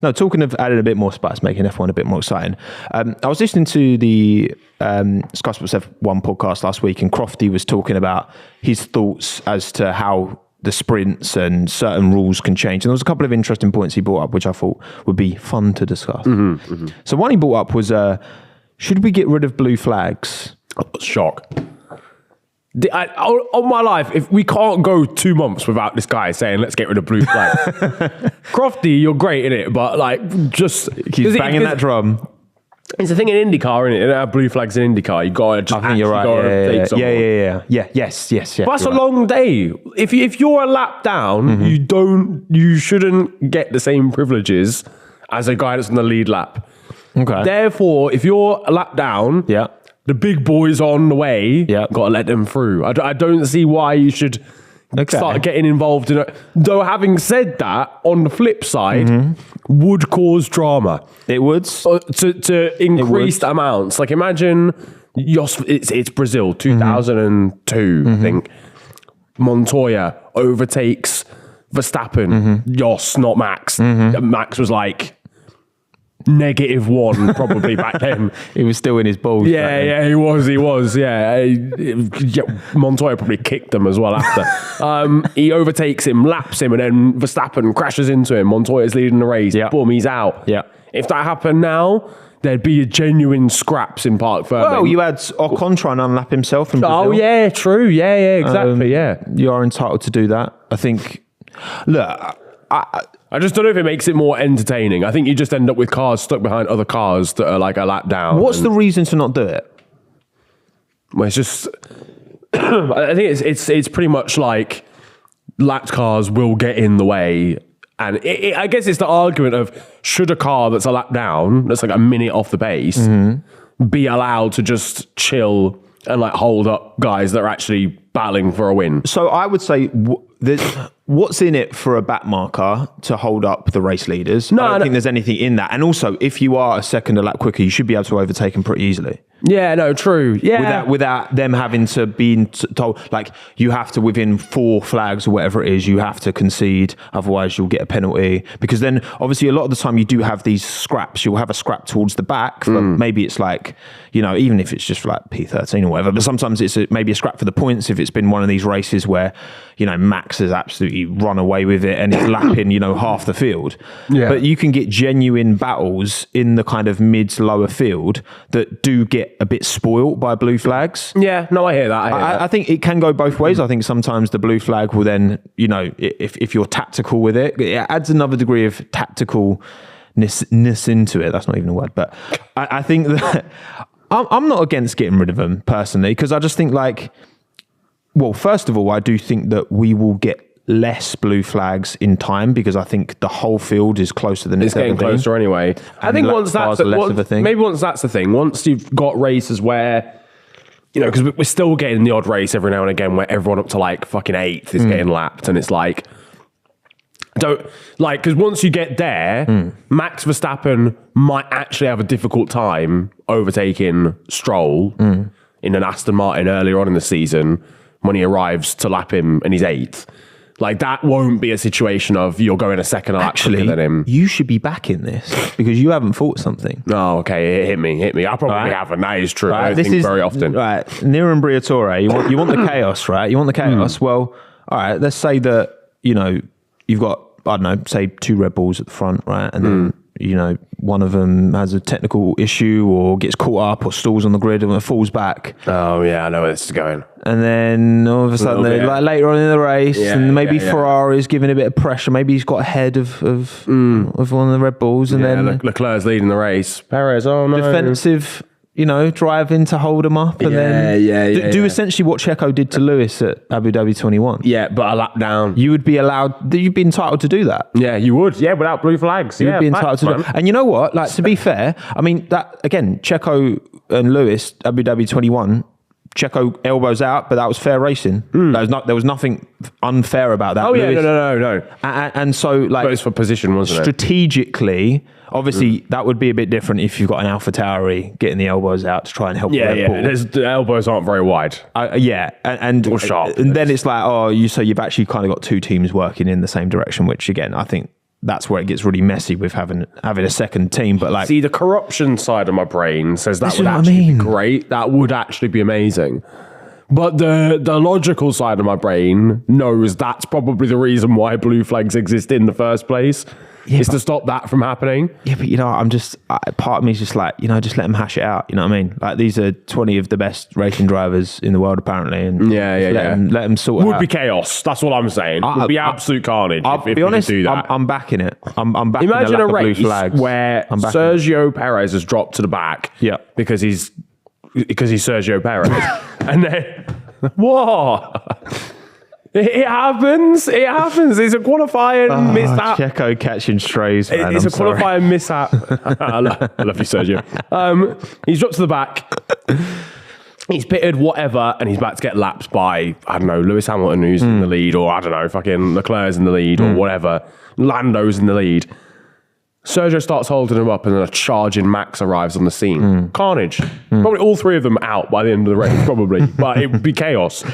No, talking of adding a bit more spice, making F1 a bit more exciting. I was listening to the Sky Sports F1 podcast last week, and Crofty was talking about his thoughts as to how the sprints and certain rules can change. And there was a couple of interesting points he brought up, which I thought would be fun to discuss. So one he brought up was, should we get rid of blue flags? Shock. On my life, if we can't go 2 months without this guy saying, let's get rid of blue flags. Crofty, you're great in it, but like, just keep banging that drum. It's a thing in IndyCar, isn't it? They have blue flags in InDCar. You gotta just. I think you're right. Yes. But that's a long day. If you're a lap down, you shouldn't get the same privileges as a guy that's on the lead lap. Okay. Therefore, if you're a lap down, the big boys on the way, got to let them through. I don't see why you should start getting involved in it. Though having said that, on the flip side, would cause drama. It would. To increased amounts. Like imagine, it's Brazil, 2002, I think. Montoya overtakes Verstappen. Jos, not Max. Max was like -1 probably back then. He was still in his balls. He was. Montoya probably kicked them as well after. He overtakes him, laps him, and then Verstappen crashes into him. Montoya's leading the race. Boom, he's out. If that happened now, there'd be a genuine scraps in Park Fermin. Well, you had Ocon trying to unlap himself in Brazil. Oh yeah, true. Yeah, exactly. You are entitled to do that. I think. Look, I just don't know if it makes it more entertaining. I think you just end up with cars stuck behind other cars that are like a lap down. What's the reason to not do it? Well, it's just, I think it's pretty much like lapped cars will get in the way. And I guess it's the argument of, should a car that's a lap down, that's like a minute off the pace, be allowed to just chill and like hold up guys that are actually battling for a win? So I would say what's in it for a back marker to hold up the race leaders? I don't think there's anything in that. And also, if you are a second a lap quicker, you should be able to overtake them pretty easily. Yeah, no, true. Yeah. Without them having to be told, like, you have to, within 4 flags or whatever it is, you have to concede, otherwise you'll get a penalty. Because then, obviously, a lot of the time you do have these scraps. You'll have a scrap towards the back, but maybe it's like, even if it's just like P13 or whatever, but sometimes it's maybe a scrap for the points if it's been one of these races where, Max has absolutely run away with it and it's lapping, half the field. Yeah. But you can get genuine battles in the kind of mid-lower field that do get a bit spoiled by blue flags. Yeah, no, I hear that. I think it can go both ways. I think sometimes the blue flag will then, if you're tactical with it, it adds another degree of tacticalness into it. That's not even a word, but I think that I'm not against getting rid of them personally, because I just think first of all, I do think that we will get less blue flags in time, because I think the whole field is closer than it's getting closer anyway. I think once that's the thing, maybe once that's the thing, once you've got races where, because we're still getting the odd race every now and again where everyone up to like fucking 8th is getting lapped, and it's like, because once you get there, Max Verstappen might actually have a difficult time overtaking Stroll in an Aston Martin earlier on in the season when he arrives to lap him and he's 8th. Like, that won't be a situation of you're going a second lap quicker than him. You should be back in this because you haven't thought something. Oh, okay. Hit me. I probably haven't. That is true. I don't think very often. Right. Niran Briatore, you want the chaos, right? You want the chaos. Well, all right, let's say that, you've got, I don't know, say 2 Red Bulls at the front, right? And then, one of them has a technical issue or gets caught up or stalls on the grid and falls back. Oh, yeah, I know where this is going. And then all of a sudden, like later on in the race, and maybe Ferrari's giving a bit of pressure. Maybe he's got ahead of one of the Red Bulls. And then Leclerc's leading the race. Perez, oh no. Defensive, driving to hold him up. And do essentially what Checo did to Lewis at Abu Dhabi 21. Yeah, but a lap down. You'd be entitled to do that. Yeah, you would. Yeah, without blue flags. You'd be entitled to do that. And you know what? Like, to be fair, I mean, that, again, Checo and Lewis, Abu Dhabi 21, Checo elbows out, but that was fair racing. There was nothing unfair about that. Oh, yeah, no. And so, like, but it's for position, wasn't strategically, obviously, that would be a bit different if you've got an AlphaTauri getting the elbows out to try and help Red Bull. The elbows aren't very wide. And or sharp. And then it's like, so you've actually kind of got 2 teams working in the same direction, which again, I think that's where it gets really messy with having a second team. But like, see, the corruption side of my brain says that This is would what I actually mean. be great. That would actually be amazing. But the logical side of my brain knows that's probably the reason why blue flags exist in the first place. Is to stop that from happening. yeah, but part of me is just like, just let them hash it out. You know what I mean? Like, these are 20 of the best racing drivers in the world, apparently. And let them sort it out. Would be chaos. That's what I'm saying. Would be absolute carnage. I'll if be honest, do that. I'm backing it. I'm backing Imagine the a lack of blue race flags. where I'm backing Sergio Perez has dropped to the back. Yeah. Because he's Sergio Perez. And then, what? It happens. It's a qualifying mishap. Checo catching strays, man. It's I'm a qualifying mishap. I love you, Sergio. He's dropped to the back. He's pitted, whatever, and he's about to get lapped by, I don't know, Lewis Hamilton, who's in the lead, or I don't know, fucking Leclerc's in the lead, or whatever. Lando's in the lead. Sergio starts holding him up, and then a charging Max arrives on the scene. Carnage. Probably all three of them out by the end of the race, probably. But it would be chaos.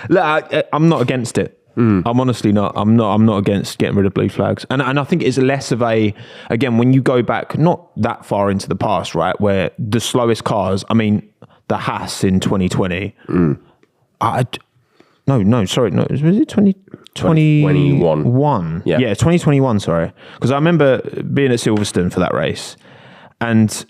Look, I'm not against it. I'm honestly not. I'm not against getting rid of blue flags. And I think it's less of a, again, when you go back not that far into the past, right, where the slowest cars, I mean, the Haas in 2020. Was it 2021? Yeah. 2021, sorry. Because I remember being at Silverstone for that race, and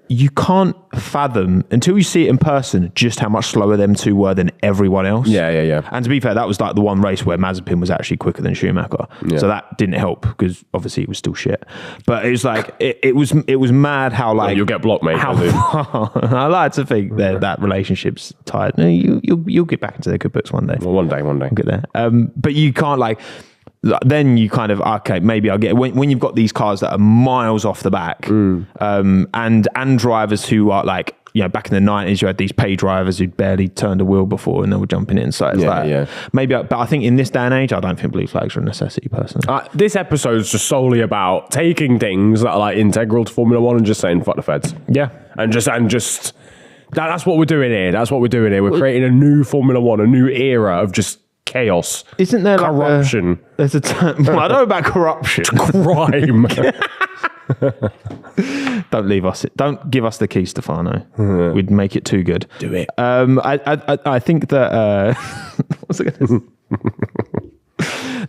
you can't fathom, until you see it in person, just how much slower them two were than everyone else. Yeah. And to be fair, that was like the one race where Mazepin was actually quicker than Schumacher. Yeah. So that didn't help, because obviously it was still shit. But it was like, it was mad how like... You'll get blocked, mate. I like to think that relationship's tied. No, you'll get back into their good books one day. Well, one day. We'll get there. But you can't like... Then you kind of, okay, maybe I'll get, when you've got these cars that are miles off the back, and drivers who are like, back in the 90s, you had these pay drivers who barely turned a wheel before and they were jumping in. So it's maybe, but I think in this day and age, I don't think blue flags are a necessity, personally. This episode is just solely about taking things that are like integral to Formula One and just saying, fuck the feds. Yeah. And just that's what we're doing here. We're creating a new Formula One, a new era of just chaos. Isn't there corruption? There's a term. Well, I know about corruption. Crime. Don't give us the key, Stefano. We'd make it too good. Do it. I think that. What's it going to?